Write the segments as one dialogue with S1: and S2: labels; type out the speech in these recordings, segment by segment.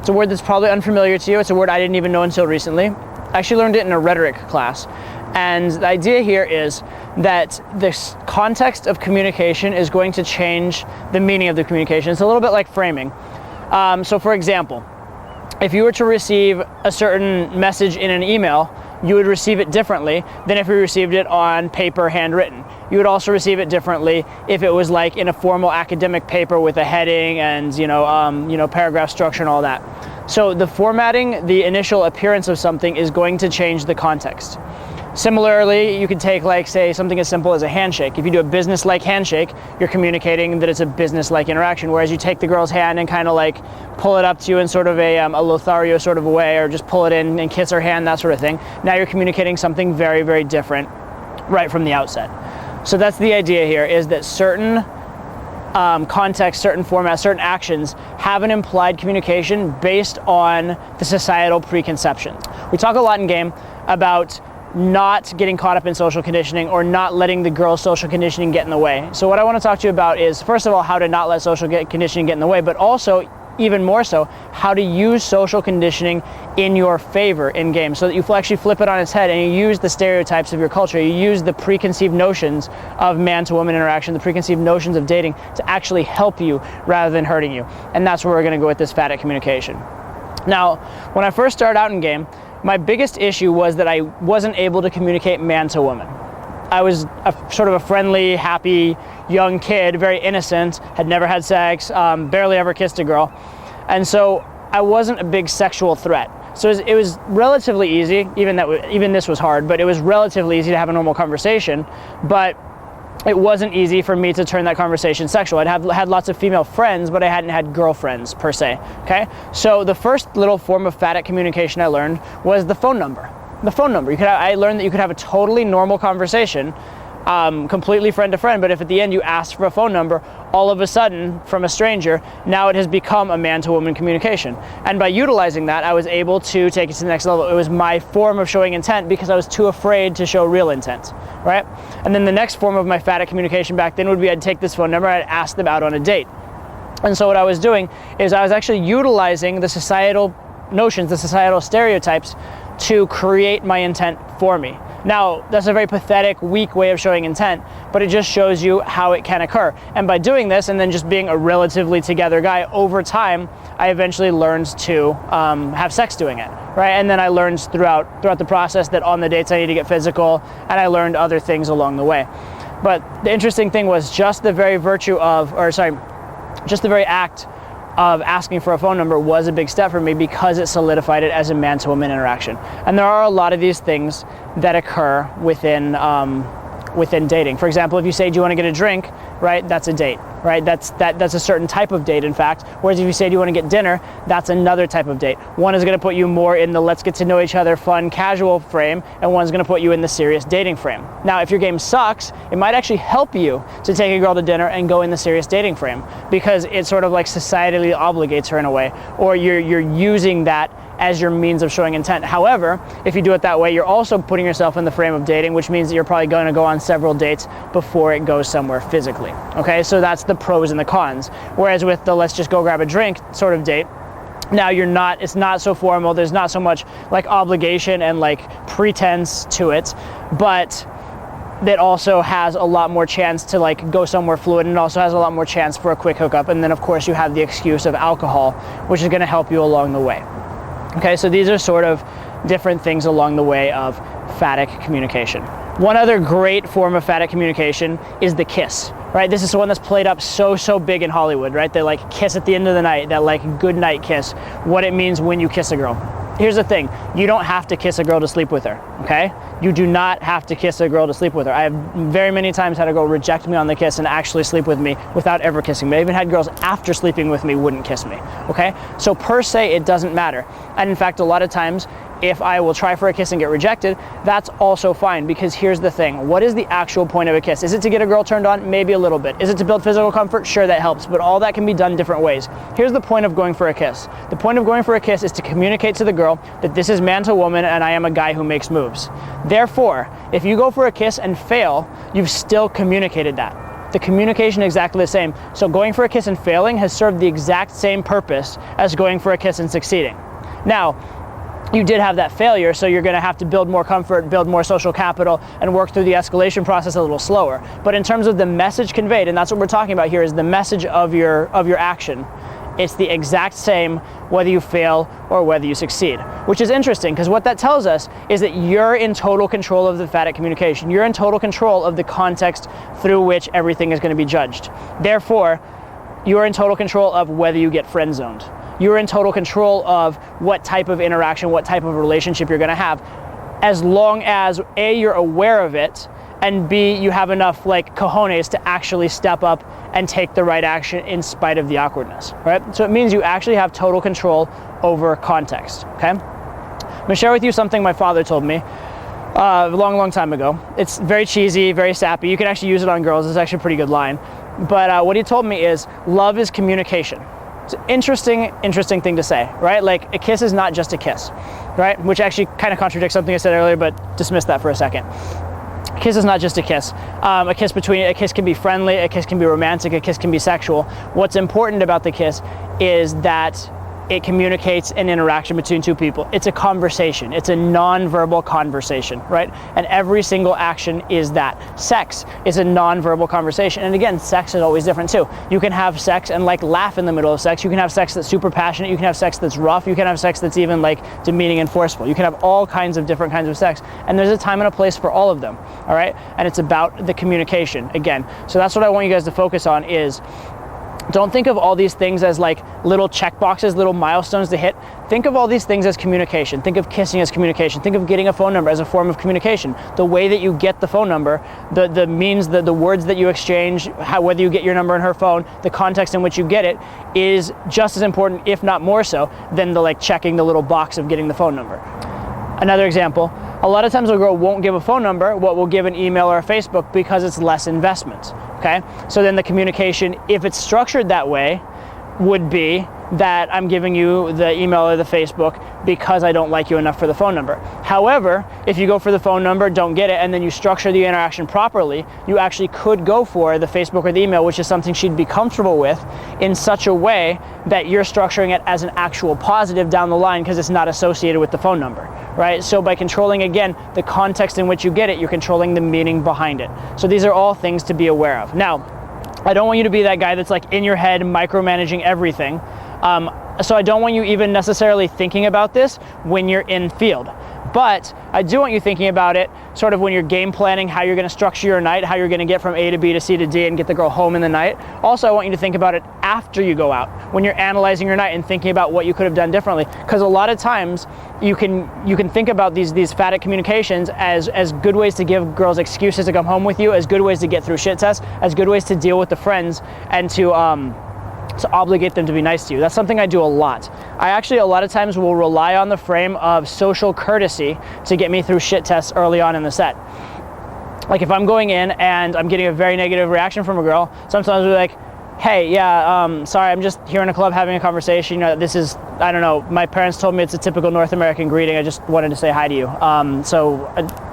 S1: It's a word that's probably unfamiliar to you. It's a word I didn't even know until recently. I actually learned it in a rhetoric class. And the idea here is that this context of communication is going to change the meaning of the communication. It's a little bit like framing. So for example, if you were to receive a certain message in an email, you would receive it differently than if you received it on paper, handwritten. You would also receive it differently if it was like in a formal academic paper with a heading and paragraph structure and all that. So the formatting, the initial appearance of something is going to change the context. Similarly, you could take say something as simple as a handshake. If you do a business-like handshake, you're communicating that it's a business-like interaction, whereas you take the girl's hand and kind of pull it up to you in sort of a Lothario sort of a way, or just pull it in and kiss her hand, that sort of thing. Now you're communicating something very, very different right from the outset. So that's the idea here, is that certain context, certain formats, certain actions have an implied communication based on the societal preconceptions. We talk a lot in game about not getting caught up in social conditioning or not letting the girl's social conditioning get in the way. So what I want to talk to you about is, first of all, how to not let social conditioning get in the way, but also, even more so, how to use social conditioning in your favor in game, so that you actually flip it on its head and you use the stereotypes of your culture, you use the preconceived notions of man-to-woman interaction, the preconceived notions of dating to actually help you rather than hurting you. And that's where we're going to go with this Phatic communication. Now, when I first started out in game, my biggest issue was that I wasn't able to communicate man to woman. I was sort of a friendly, happy, young kid, very innocent, had never had sex, barely ever kissed a girl. And so I wasn't a big sexual threat. So it was relatively easy, even this was hard, but it was relatively easy to have a normal conversation. But it wasn't easy for me to turn that conversation sexual. I'd had lots of female friends, but I hadn't had girlfriends per se, okay? So the first little form of Phatic communication I learned was the phone number. The phone number. I learned that you could have a totally normal conversation, completely friend to friend, but if at the end you asked for a phone number, all of a sudden, from a stranger, now it has become a man-to-woman communication. And by utilizing that, I was able to take it to the next level. It was my form of showing intent because I was too afraid to show real intent, right? And then the next form of my Phatic communication back then would be I'd take this phone number and I'd ask them out on a date. And so what I was doing is I was actually utilizing the societal notions, the societal stereotypes, to create my intent for me. Now, that's a very pathetic, weak way of showing intent, but it just shows you how it can occur. And by doing this, and then just being a relatively together guy, over time, I eventually learned to have sex doing it, right? And then I learned throughout the process that on the dates I need to get physical, and I learned other things along the way. But the interesting thing was just the very act of asking for a phone number was a big step for me because it solidified it as a man-to-woman interaction. And there are a lot of these things that occur within dating. For example, if you say, do you want to get a drink, right, that's a date, right? That's a certain type of date, in fact. Whereas if you say, do you want to get dinner, that's another type of date. One is going to put you more in the let's get to know each other, fun, casual frame, and one's going to put you in the serious dating frame. Now, if your game sucks, it might actually help you to take a girl to dinner and go in the serious dating frame because it sort of like societally obligates her in a way, or you're using that as your means of showing intent. However, if you do it that way, you're also putting yourself in the frame of dating, which means that you're probably going to go on several dates before it goes somewhere physically. Okay, so that's the pros and the cons. Whereas with the let's just go grab a drink sort of date, now it's not so formal, there's not so much like obligation and like pretense to it, but that also has a lot more chance to like go somewhere fluid, and also has a lot more chance for a quick hookup. And then of course you have the excuse of alcohol, which is going to help you along the way. Okay, so these are sort of different things along the way of Phatic communication. One other great form of Phatic communication is the kiss, right? This is the one that's played up so big in Hollywood, right? They like kiss at the end of the night, that like good night kiss, what it means when you kiss a girl. Here's the thing, you don't have to kiss a girl to sleep with her, okay? You do not have to kiss a girl to sleep with her. I have very many times had a girl reject me on the kiss and actually sleep with me without ever kissing me. I even had girls after sleeping with me wouldn't kiss me, okay? So per se, it doesn't matter. And in fact, a lot of times, if I will try for a kiss and get rejected, that's also fine, because here's the thing. What is the actual point of a kiss? Is it to get a girl turned on? Maybe a little bit. Is it to build physical comfort? Sure, that helps, but all that can be done different ways. Here's the point of going for a kiss. The point of going for a kiss is to communicate to the girl that this is man to woman and I am a guy who makes moves. Therefore, if you go for a kiss and fail, you've still communicated that. The communication is exactly the same. So going for a kiss and failing has served the exact same purpose as going for a kiss and succeeding. Now, you did have that failure, so you're gonna have to build more comfort, build more social capital, and work through the escalation process a little slower. But in terms of the message conveyed, and that's what we're talking about here, is the message of your action. It's the exact same whether you fail or whether you succeed, which is interesting because what that tells us is that you're in total control of the Phatic communication. You're in total control of the context through which everything is going to be judged. Therefore, you're in total control of whether you get friend zoned. You're in total control of what type of interaction, what type of relationship you're going to have, as long as A, you're aware of it, and B, you have enough cojones to actually step up and take the right action in spite of the awkwardness, right? So it means you actually have total control over context, okay? I'm gonna share with you something my father told me a long time ago. It's very cheesy, very sappy. You can actually use it on girls. It's actually a pretty good line. But what he told me is, love is communication. It's an interesting thing to say, right? Like, a kiss is not just a kiss, right? Which actually kind of contradicts something I said earlier, but dismiss that for a second. A kiss is not just a kiss. A kiss can be friendly, a kiss can be romantic, a kiss can be sexual. What's important about the kiss is that it communicates an interaction between two people. It's a conversation. It's a non-verbal conversation, right? And every single action is that. Sex is a non-verbal conversation. And again, sex is always different too. You can have sex and laugh in the middle of sex. You can have sex that's super passionate. You can have sex that's rough. You can have sex that's even demeaning and forceful. You can have all kinds of different kinds of sex. And there's a time and a place for all of them, all right? And it's about the communication, again. So that's what I want you guys to focus on is, don't think of all these things as little check boxes, little milestones to hit. Think of all these things as communication. Think of kissing as communication. Think of getting a phone number as a form of communication. The way that you get the phone number, the means, the words that you exchange, whether you get your number in her phone, the context in which you get it is just as important, if not more so, than the checking the little box of getting the phone number. Another example, a lot of times a girl won't give a phone number, will give an email or a Facebook because it's less investment, okay? So then the communication, if it's structured that way, would be that I'm giving you the email or the Facebook because I don't like you enough for the phone number. However, if you go for the phone number, don't get it, and then you structure the interaction properly, you actually could go for the Facebook or the email, which is something she'd be comfortable with, in such a way that you're structuring it as an actual positive down the line because it's not associated with the phone number, right? So by controlling, again, the context in which you get it, you're controlling the meaning behind it. So these are all things to be aware of. Now, I don't want you to be that guy that's in your head micromanaging everything. So I don't want you even necessarily thinking about this when you're in field. But I do want you thinking about it sort of when you're game planning how you're going to structure your night, how you're going to get from A to B to C to D and get the girl home in the night. Also, I want you to think about it after you go out, when you're analyzing your night and thinking about what you could have done differently. Because a lot of times you can think about these Phatic communications as good ways to give girls excuses to come home with you, as good ways to get through shit tests, as good ways to deal with the friends and to obligate them to be nice to you. That's something I do a lot. I actually a lot of times will rely on the frame of social courtesy to get me through shit tests early on in the set. If I'm going in and I'm getting a very negative reaction from a girl, sometimes I'll be like, hey, yeah, sorry, I'm just here in a club having a conversation. This is, I don't know, my parents told me it's a typical North American greeting. I just wanted to say hi to you.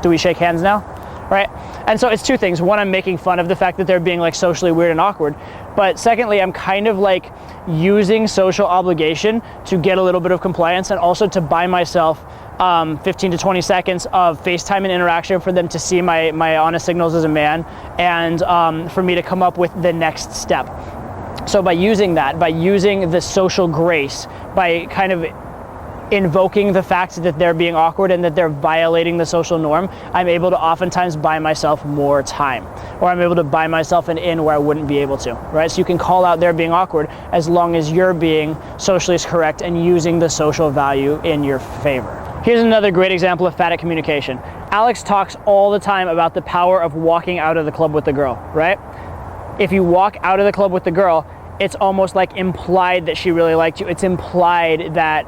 S1: Do we shake hands now? Right? And so it's two things. One, I'm making fun of the fact that they're being socially weird and awkward. But secondly, I'm kind of using social obligation to get a little bit of compliance and also to buy myself 15 to 20 seconds of FaceTime and interaction for them to see my honest signals as a man and for me to come up with the next step. So by using that, by using the social grace, by kind of invoking the fact that they're being awkward and that they're violating the social norm, I'm able to oftentimes buy myself more time, or I'm able to buy myself an in where I wouldn't be able to, right? So you can call out they're being awkward as long as you're being socially correct and using the social value in your favor. Here's another great example of Phatic communication. Alex talks all the time about the power of walking out of the club with the girl, right? If you walk out of the club with the girl, it's almost implied that she really liked you. It's implied that,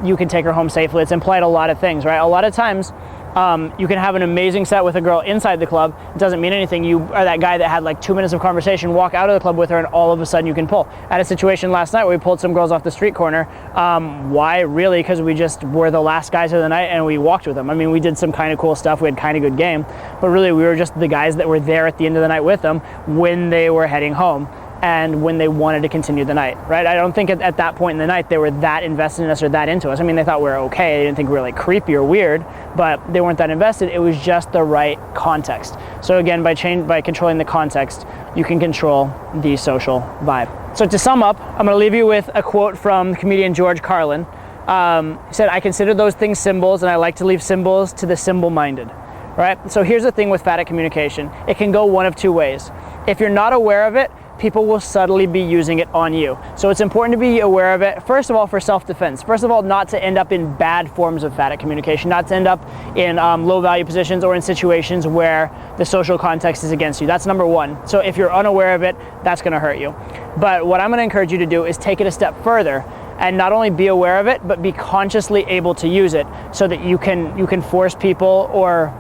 S1: you can take her home safely. It's implied a lot of things, right? A lot of times You can have an amazing set with a girl inside the club. It doesn't mean anything. You are that guy that had like 2 minutes of conversation, walk out of the club with her, and all of a sudden you can pull. I had a situation last night where we pulled some girls off the street corner. Why? Really? Because we just were the last guys of the night and we walked with them. I mean, we did some kind of cool stuff. We had kind of good game, but really we were just the guys that were there at the end of the night with them when they were heading home and when they wanted to continue the night, right? I don't think at that point in the night they were that invested in us or that into us. I mean, they thought we were okay. They didn't think we were like creepy or weird, but they weren't that invested. It was just the right context. So again, by controlling the context, you can control the social vibe. So to sum up, I'm gonna leave you with a quote from comedian George Carlin. He said, "I consider those things symbols, and I like to leave symbols to the symbol-minded." Right? So here's the thing with phatic communication. It can go one of two ways. If you're not aware of it, people will subtly be using it on you. So it's important to be aware of it, first of all, for self-defense. First of all, not to end up in bad forms of phatic communication, not to end up in low-value positions or in situations where the social context is against you. That's number one. So if you're unaware of it, that's gonna hurt you. But what I'm gonna encourage you to do is take it a step further and not only be aware of it, but be consciously able to use it so that you can force people or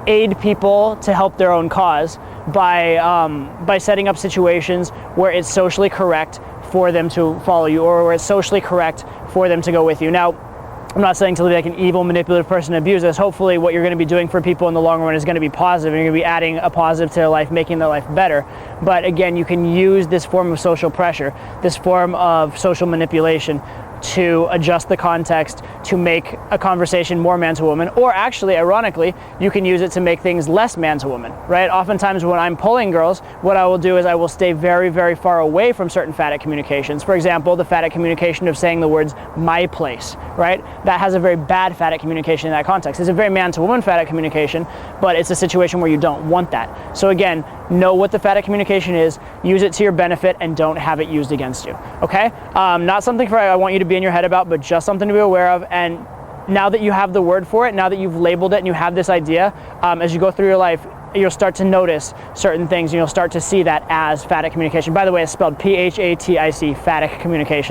S1: aid people to help their own cause by setting up situations where it's socially correct for them to follow you or where it's socially correct for them to go with you. Now, I'm not saying to be like an evil, manipulative person and abuse this. Hopefully what you're going to be doing for people in the long run is going to be positive, and you're going to be adding a positive to their life, making their life better. But again, you can use this form of social pressure, this form of social manipulation to adjust the context, to make a conversation more man to woman, or actually, ironically, you can use it to make things less man to woman, right? Oftentimes when I'm pulling girls, what I will do is I will stay very, very far away from certain phatic communications. For example, the phatic communication of saying the words, "my place," right? That has a very bad phatic communication in that context. It's a very man to woman phatic communication, but it's a situation where you don't want that. So again, know what the phatic communication is, use it to your benefit, and don't have it used against you, okay? Not something I want you to be in your head about, but just something to be aware of. And now that you have the word for it, now that you've labeled it and you have this idea, as you go through your life, you'll start to notice certain things and you'll start to see that as phatic communication. By the way, it's spelled Phatic, phatic communication.